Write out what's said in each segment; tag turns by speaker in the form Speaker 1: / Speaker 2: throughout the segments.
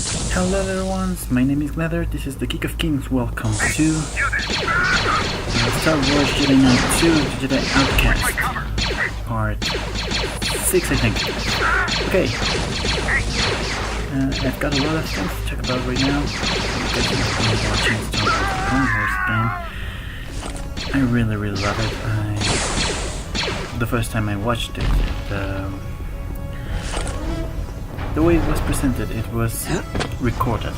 Speaker 1: Hello everyone, my name is Leather, this is the Geek of Kings, welcome to Star Wars Jedi Knight II, the Jedi Outcast, part 6 I think. Okay, I've got a lot of things to talk about right now, because I'm watching Star Wars again. I really love it. The first time I watched it, the way it was presented, it was recorded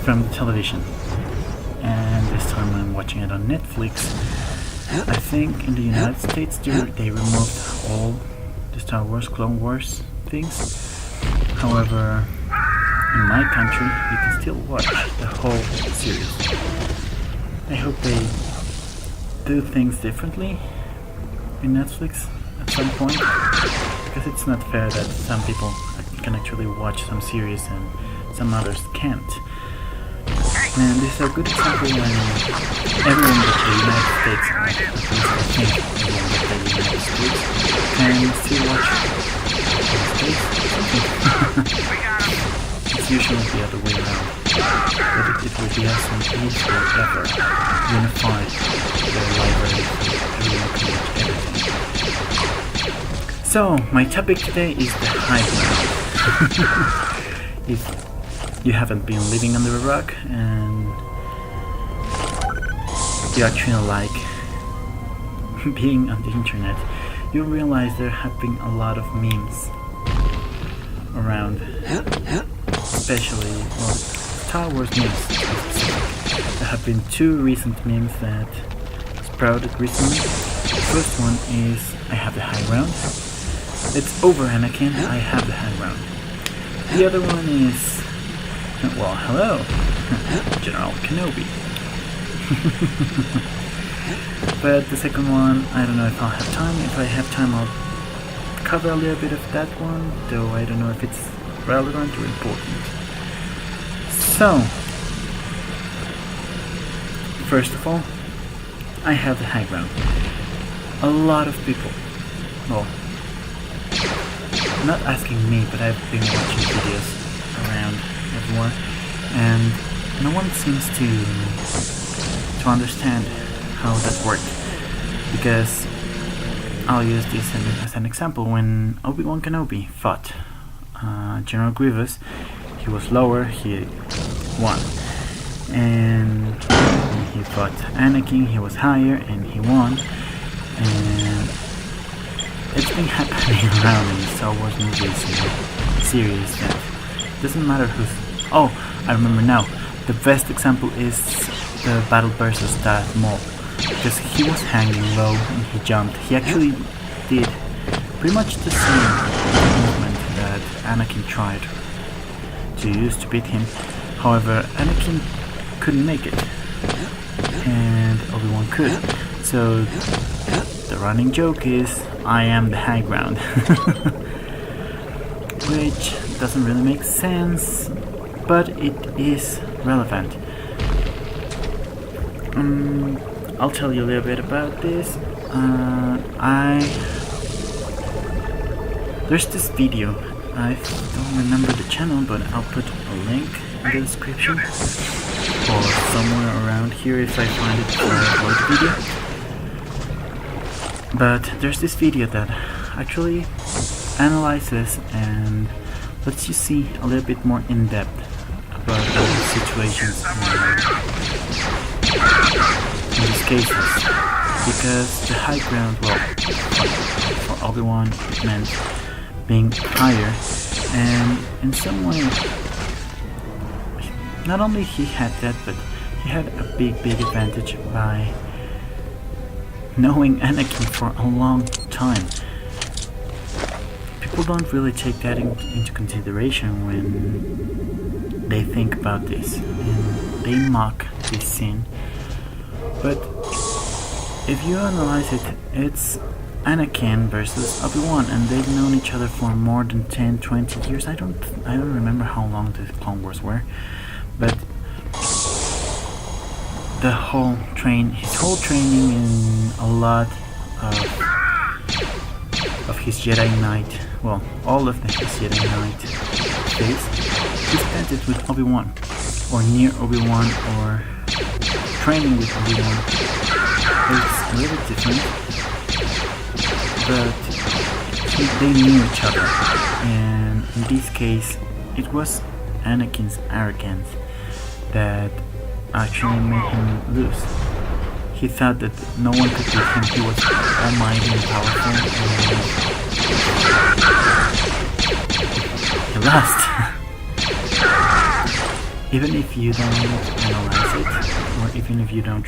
Speaker 1: from the television, and this time I'm watching it on Netflix. I think in the United States they removed all the Star Wars Clone Wars things. However, in my country you can still watch the whole series. I hope they do things differently in Netflix at some point, because it's not fair that some people can actually watch some series and some others can't. And this is a good example when everyone but the United States, or at least I think everyone but the United States, can still watch the States. It's usually the other way around, but it would be awesome if we ever unified the library so everyone can watch everything. So, my topic today is the high ground. If you haven't been living under a rock and you actually like being on the internet, you realize there have been a lot of memes around, especially, well, Star Wars memes. There have been two recent memes that sprouted recently. The first one is I have the high ground. It's over Anakin, I have the high ground. The other one is, well, hello, General Kenobi. But the second one, I don't know if I'll have time. If I have time, I'll cover a little bit of that one, though I don't know if it's relevant or important. So, first of all, I have the high ground. A lot of people, well, not asking me, but I've been watching videos around everywhere, and no one seems to understand how that worked. Because I'll use this as an example. When Obi-Wan Kenobi fought General Grievous, he was lower, he won. And when he fought Anakin, he was higher, and he won. And it's been happening around in Star Wars movies and series that doesn't matter who's... Oh, I remember now. The best example is the battle versus Darth Maul, because he was hanging low and he jumped. He actually did pretty much the same movement that Anakin tried to use to beat him. However, Anakin couldn't make it, and Obi-Wan could. So the running joke is, I am the high ground. Which doesn't really make sense, but it is relevant. I'll tell you a little bit about this. There's this video. I don't remember the channel, but I'll put a link in the description or somewhere around here if I find it for the video. But there's this video that actually analyzes and lets you see a little bit more in depth about the situations in these cases. Because the high ground, well, for Obi-Wan it meant being higher, and in some way, not only he had that, but he had a big advantage by knowing Anakin for a long time. People don't really take that into consideration when they think about this, and they mock this scene. But if you analyze it, it's Anakin versus Obi-Wan, and they've known each other for more than 10-20 years. I don't remember how long the Clone Wars were, but his whole training and a lot of his Jedi Knight, well, all of his Jedi Knight phase, he started with Obi-Wan, or near Obi-Wan, or training with Obi-Wan. It's a little different, but they knew each other, and in this case it was Anakin's arrogance that actually made him lose. He thought that no one could beat him. He was almighty and powerful, and he lost. Even if you don't analyze it, or even if you don't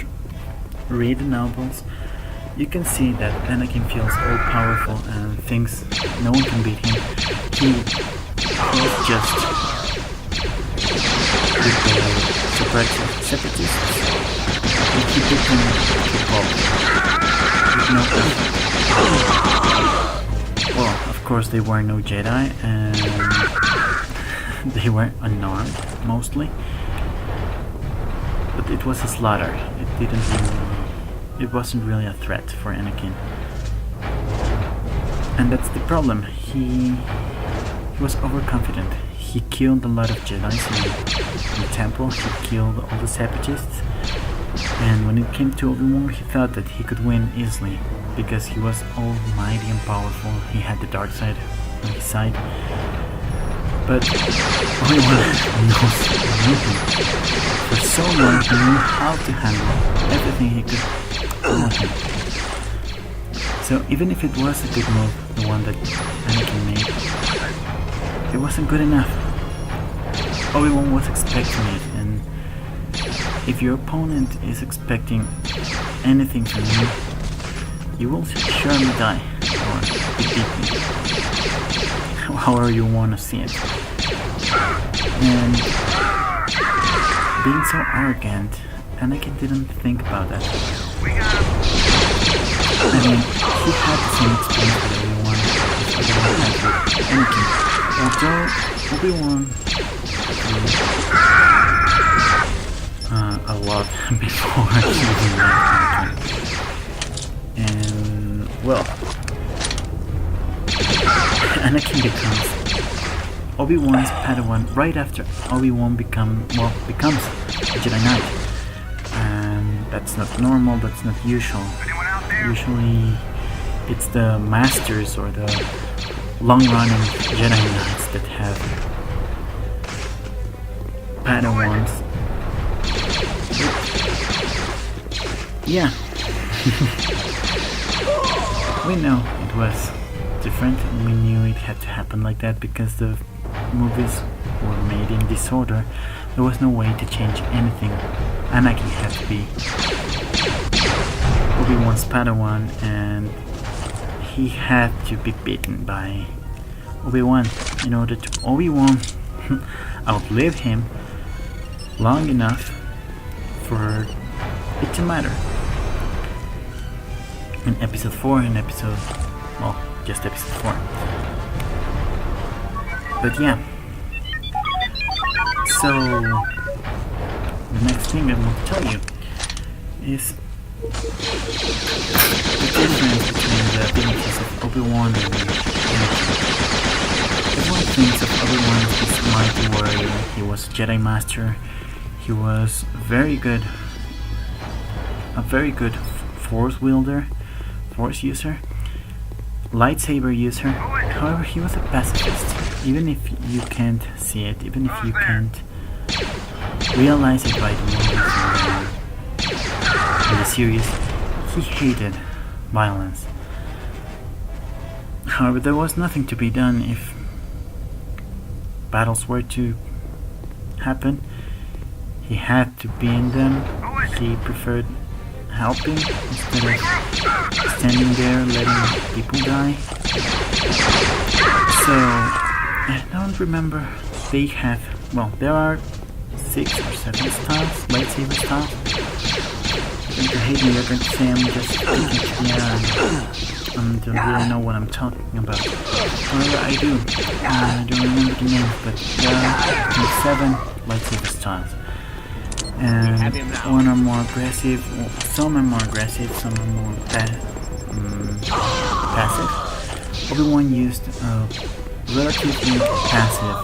Speaker 1: read the novels, you can see that Anakin feels all powerful and thinks no one can beat him. He was just with the separatists, and he beat them to pulp with no effort. Well, of course they were no Jedi, and they were unarmed mostly, but it was a slaughter. It wasn't really a threat for Anakin, and that's the problem. He was overconfident. He killed a lot of Jedi in the temple. He killed all the separatists, and when it came to Obi-Wan, he thought that he could win easily because he was almighty and powerful. He had the dark side on his side. But Obi-Wan knows everything. For so long he knew how to handle everything he could on him. So even if it was a good move, the one that Anakin made, it wasn't good enough. Obi-Wan was expecting it, and if your opponent is expecting anything from you, you will surely die or be beaten. However you want to see it. And being so arrogant, Anakin didn't think about that. I mean, he had the same experience with Obi-Wan as Obi-Wan had with Anakin. Although Obi-Wan a lot before he even met Anakin. And well, Anakin becomes Obi-Wan's Padawan right after Obi-Wan becomes a Jedi Knight. And that's not normal, that's not usual. Usually it's the masters or the long-running Jedi Knights that have Padawans. Yeah. We know it was different, and we knew it had to happen like that because the movies were made in disorder. There was no way to change anything. Anakin had to be Obi-Wan's Padawan, and he had to be beaten by Obi-Wan in order to Obi-Wan outlive him long enough for it to matter. In episode 4 and just episode 4. But yeah. So the next thing I want to tell you is the difference between the abilities of Obi-Wan and Anakin. Everyone thinks of Obi-Wan as this mighty warrior. He was a Jedi Master. He was a very good Force wielder, Force user, lightsaber user. However, he was a pacifist. Even if you can't see it, even if you can't realize it by the movies and the series, he hated violence. However, there was nothing to be done if battles were to happen. He had to be in them. He preferred helping instead of standing there letting people die. So I don't remember. There are 6 or 7 styles, lightsaber styles. If you hate me, you're going to say I'm just thinking, I don't really know what I'm talking about. However, I do. I don't remember the names, but there are 7 lightsaber styles. And one are more aggressive, some are more aggressive, some are more passive. Obi-Wan used a relatively passive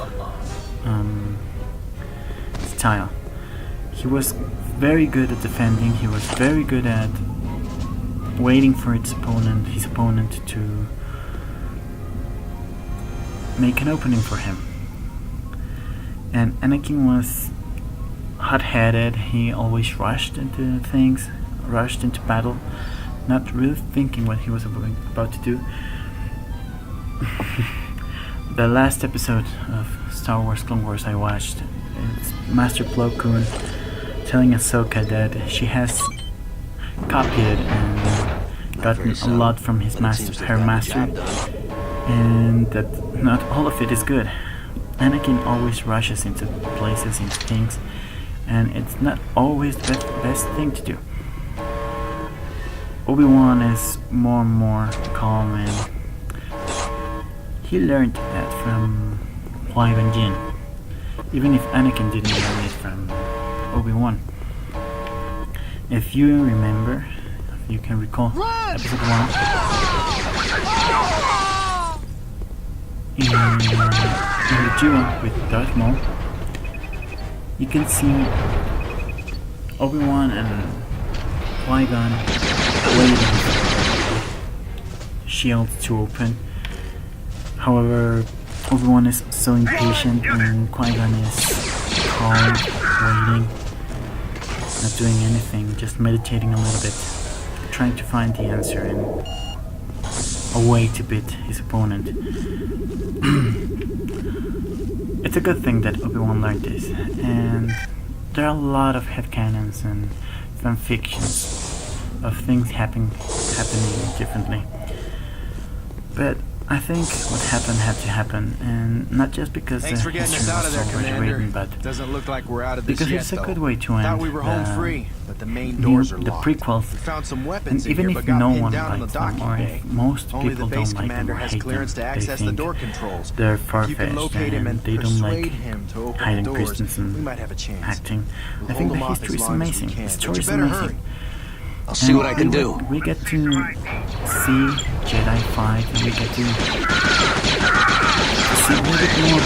Speaker 1: style. He was very good at defending, he was very good at waiting for his opponent to make an opening for him. And Anakin was hot-headed, he always rushed into things, rushed into battle, not really thinking what he was about to do. The last episode of Star Wars Clone Wars I watched, it's Master Plo Koon telling Ahsoka that she has copied and gotten a lot from her master, and that not all of it is good. Anakin always rushes into places, into things, and it's not always the best thing to do. Obi-Wan is more and more calm, and he learned that from Qui-Gon Jinn, even if Anakin didn't learn it from Obi-Wan. If you remember, if you can recall episode 1, in the duel with Darth Maul, you can see Obi-Wan and Qui-Gon waiting for shields to open. However, Obi-Wan is so impatient and Qui-Gon is calm, waiting, not doing anything, just meditating a little bit, trying to find the answer and a way to beat his opponent. It's a good thing that Obi-Wan learned this, and there are a lot of headcanons and fanfictions of things happening differently. But I think what happened had to happen, and not just because the history was already written, but
Speaker 2: doesn't look like we're out of this
Speaker 1: because
Speaker 2: yet,
Speaker 1: it's a
Speaker 2: though.
Speaker 1: good way to end
Speaker 2: Thought we were home free, but the main doors are
Speaker 1: the
Speaker 2: locked.
Speaker 1: prequels.
Speaker 2: We found some weapons
Speaker 1: And
Speaker 2: in
Speaker 1: even
Speaker 2: here,
Speaker 1: if
Speaker 2: but got
Speaker 1: no
Speaker 2: pinned
Speaker 1: one
Speaker 2: down on the
Speaker 1: likes them,
Speaker 2: docking
Speaker 1: or
Speaker 2: bay.
Speaker 1: if most
Speaker 2: Only
Speaker 1: people
Speaker 2: the base
Speaker 1: don't like them
Speaker 2: commander
Speaker 1: or
Speaker 2: has
Speaker 1: hate
Speaker 2: clearance
Speaker 1: them,
Speaker 2: to
Speaker 1: they
Speaker 2: access the
Speaker 1: think
Speaker 2: door controls.
Speaker 1: they're
Speaker 2: If you
Speaker 1: far-fetched
Speaker 2: can locate him
Speaker 1: and
Speaker 2: and
Speaker 1: they don't like
Speaker 2: persuade him to open
Speaker 1: Hayden
Speaker 2: the doors, we
Speaker 1: Christensen
Speaker 2: might have a chance.
Speaker 1: acting.
Speaker 2: We'll
Speaker 1: I think
Speaker 2: hold
Speaker 1: the
Speaker 2: him off
Speaker 1: history
Speaker 2: as
Speaker 1: is
Speaker 2: long as we
Speaker 1: amazing.
Speaker 2: can,
Speaker 1: The
Speaker 2: but
Speaker 1: story
Speaker 2: you
Speaker 1: is
Speaker 2: better
Speaker 1: amazing.
Speaker 2: hurry.
Speaker 3: I'll see what I can do.
Speaker 1: We get to see Jedi fight, and we get to see a little bit more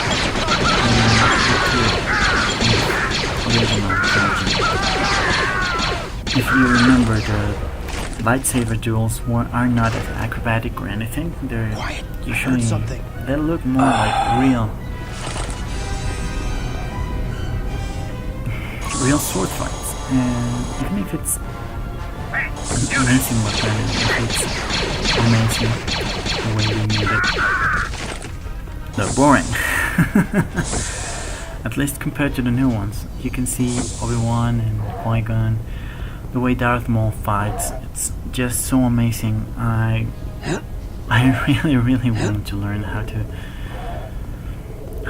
Speaker 1: original trilogy. If you remember, the lightsaber duels are not as acrobatic or anything. They're
Speaker 2: Quiet.
Speaker 1: usually
Speaker 2: Heard something.
Speaker 1: they look more like real sword fights, and even if it's an amazing weapon, if it's amazing the way they made it, they're boring. At least compared to the new ones. You can see Obi-Wan and Qui-Gon, the way Darth Maul fights, it's just so amazing. I really want to learn how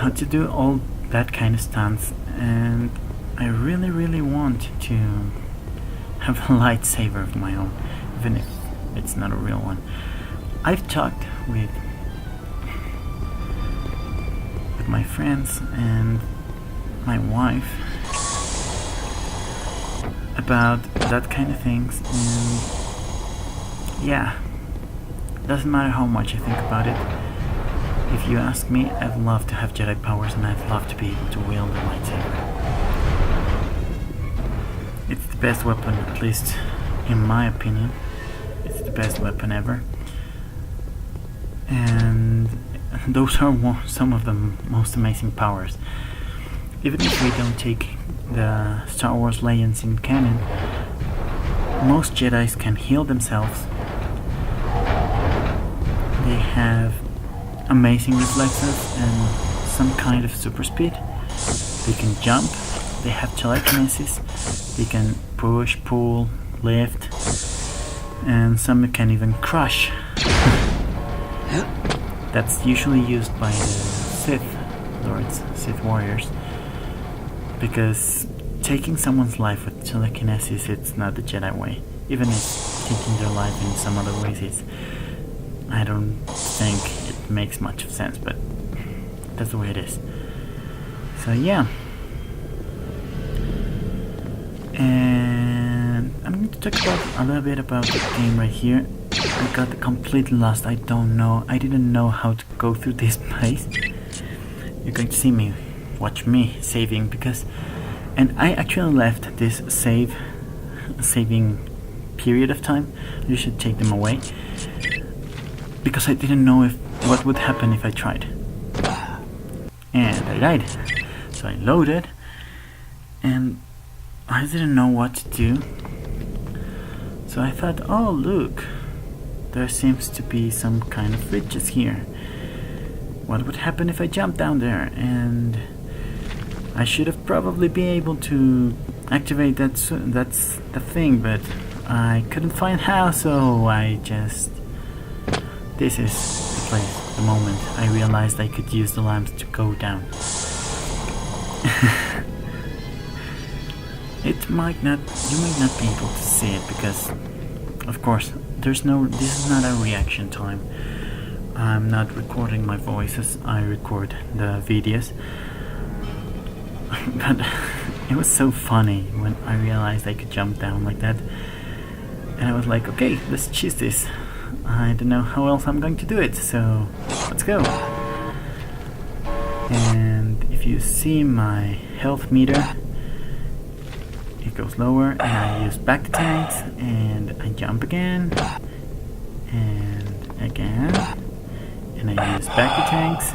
Speaker 1: to do all that kind of stunts, and I really want to have a lightsaber of my own, even if it's not a real one. I've talked with my friends and my wife about that kind of things, and yeah, doesn't matter how much I think about it. If you ask me, I'd love to have Jedi powers, and I'd love to be able to wield a lightsaber. It's the best weapon, at least in my opinion. It's the best weapon ever. And those are some of the most amazing powers. Even if we don't take the Star Wars legends in canon, most Jedis can heal themselves. They have amazing reflexes and some kind of super speed. They can jump, they have telekinesis, they can push, pull, lift, and some can even crush. That's usually used by the Sith Lords, Sith Warriors, because taking someone's life with telekinesis, it's not the Jedi way. Even if taking their life in some other ways, I don't think it makes much of sense, but that's the way it is. So yeah. And I'm going to talk about a little bit about the game right here. I got completely lost. I didn't know how to go through this place. You're going to see me, watch me saving, because And I actually left this saving period of time. You should take them away because I didn't know what would happen if I tried. And I died. So I loaded, and I didn't know what to do. So I thought, oh look, there seems to be some kind of ridges here. What would happen if I jumped down there? And I should have probably been able to activate that's the thing, but I couldn't find how, so I just... This is the place, the moment I realized I could use the lamps to go down. You might not be able to see it because, of course, this is not a reaction time. I'm not recording my voices, I record the videos. But it was so funny when I realized I could jump down like that. And I was like, okay, let's choose this. I don't know how else I'm going to do it, so let's go. And if you see my health meter, it goes lower, and I use back to tanks, and I jump again, and again, and I use back to tanks,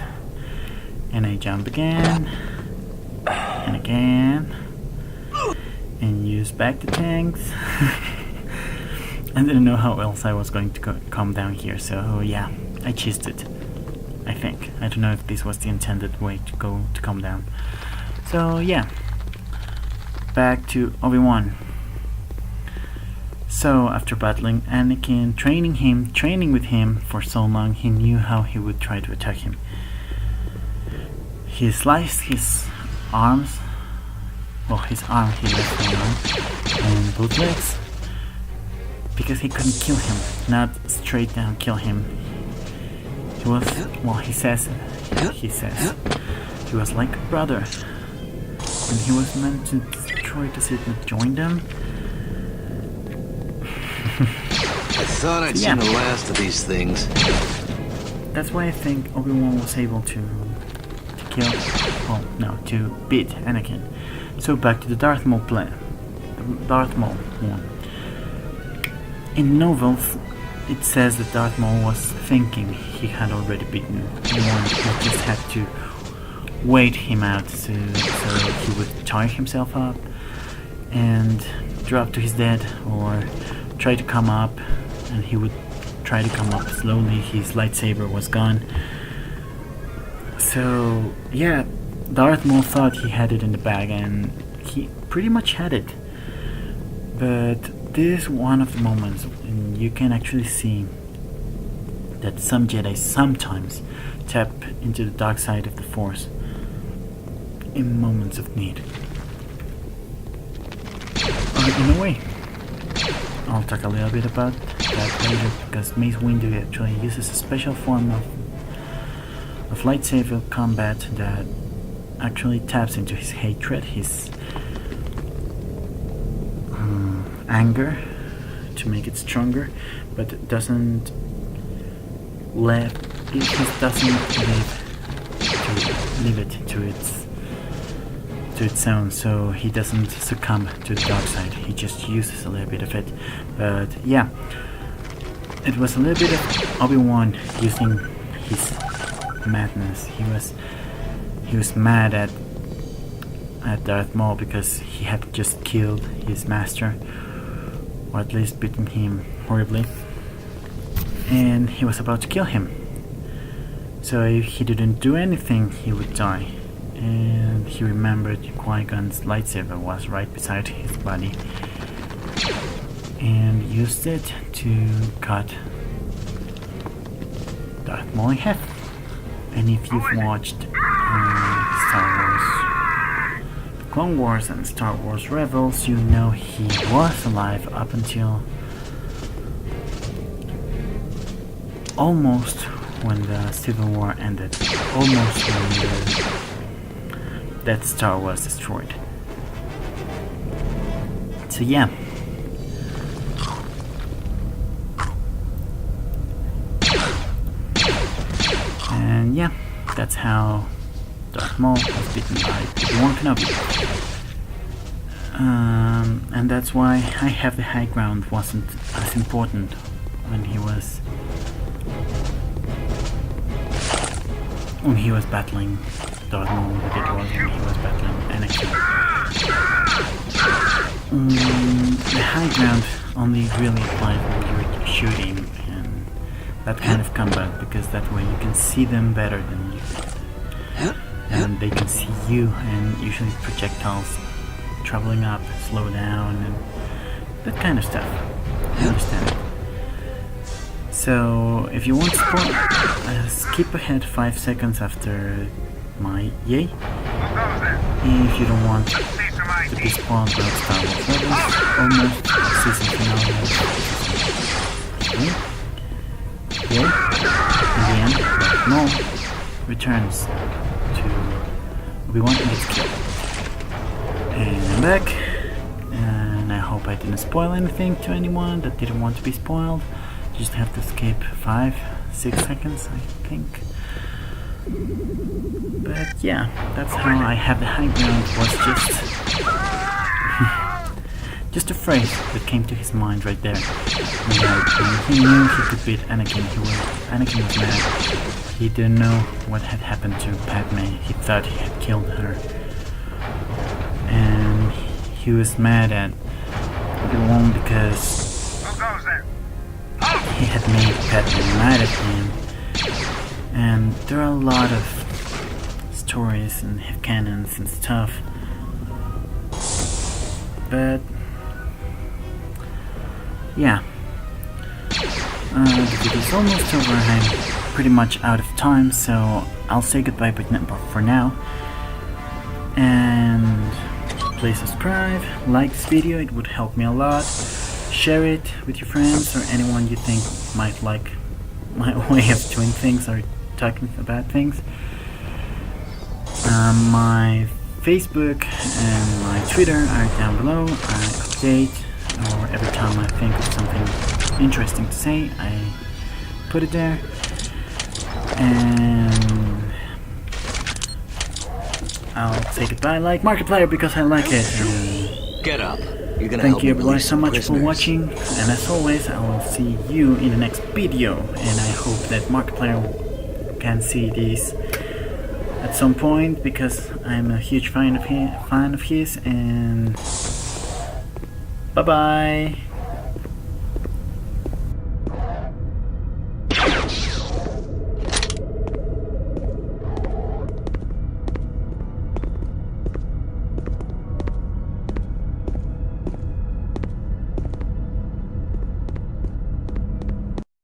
Speaker 1: and I jump again, and again, and use back to tanks. I didn't know how else I was going to come down here, so yeah, I cheesed it. I think. I don't know if this was the intended way to come down. So yeah, back to Obi-Wan. So after battling Anakin, training with him for so long, he knew how he would try to attack him. He sliced his arms, his arm he left him on, and both legs, because he couldn't kill him, not straight down kill him. He was, he says, he was like a brother, and he was meant to try to sit and join them.
Speaker 3: I thought I'd seen the last of these things.
Speaker 1: That's why I think Obi-Wan was able to beat Anakin. So back to the Darth Maul plan. The Darth Maul one. In novels, it says that Darth Maul was thinking he had already beaten Obi-Wan. He just had to wait him out so he would tire himself up and drop to his death, or try to come up, and he would try to come up slowly. His lightsaber was gone. So yeah, Darth Maul thought he had it in the bag, and he pretty much had it. But this is one of the moments when you can actually see that some Jedi sometimes tap into the dark side of the Force in moments of need. In a way, I'll talk a little bit about that later, because Mace Windu actually uses a special form of lightsaber combat that actually taps into his hatred, his anger, to make it stronger, but it doesn't leave it to its own, so he doesn't succumb to the dark side. He just uses a little bit of it. But yeah, it was a little bit of Obi-Wan using his madness. He was mad at Darth Maul because he had just killed his master, or at least beaten him horribly, and he was about to kill him. So if he didn't do anything, he would die. And he remembered Qui-Gon's lightsaber was right beside his body, and used it to cut Darth Maul in half. And if you've watched Star Wars Clone Wars and Star Wars Rebels, you know he was alive up until almost when the Civil War ended, almost when the Death Star was destroyed. So yeah. And yeah, that's how Darth Maul was beaten by Obi-Wan Kenobi. And that's why I have the high ground wasn't as important when he was battling Darth Maul, but it was when he was battling Anakin. The high ground only really applies when you're shooting and that kind of combat, because that way you can see them better than you can. And they can see you, and usually projectiles traveling up, slow down, and that kind of stuff. I understand it. So, if you want to spoil, skip ahead 5 seconds after my yay. If you don't want to be spoiled by Star Wars Rebels, almost season finale. Yay. In the end, Darth Maul returns to Obi-Wan and gets killed. And I'm back, and I hope I didn't spoil anything to anyone that didn't want to be spoiled. Just have to skip 5-6 seconds, I think. But yeah, that's how I have the high ground. Was just a phrase that came to his mind right there. When he knew he could beat Anakin, Anakin was mad. He didn't know what had happened to Padme. He thought he had killed her. And he was mad at Obi-Wan because he had made Padme mad at him. And there are a lot of stories and canons and stuff. But yeah, the video's almost over. I'm pretty much out of time, so I'll say goodbye for now. And please subscribe, like this video, it would help me a lot. Share it with your friends or anyone you think might like my way of doing things or talking about things. My Facebook and my Twitter are down below. I update, or every time I think of something interesting to say, I put it there. And I'll say goodbye like Markiplier because I like it. And
Speaker 3: get up. You're gonna
Speaker 1: thank
Speaker 3: help
Speaker 1: you
Speaker 3: me
Speaker 1: everyone
Speaker 3: release
Speaker 1: so
Speaker 3: some
Speaker 1: much
Speaker 3: prisoners.
Speaker 1: for watching, and as always I will see you in the next video, and I hope that Markiplier can see these at some point because I'm a huge fan of his, and bye bye.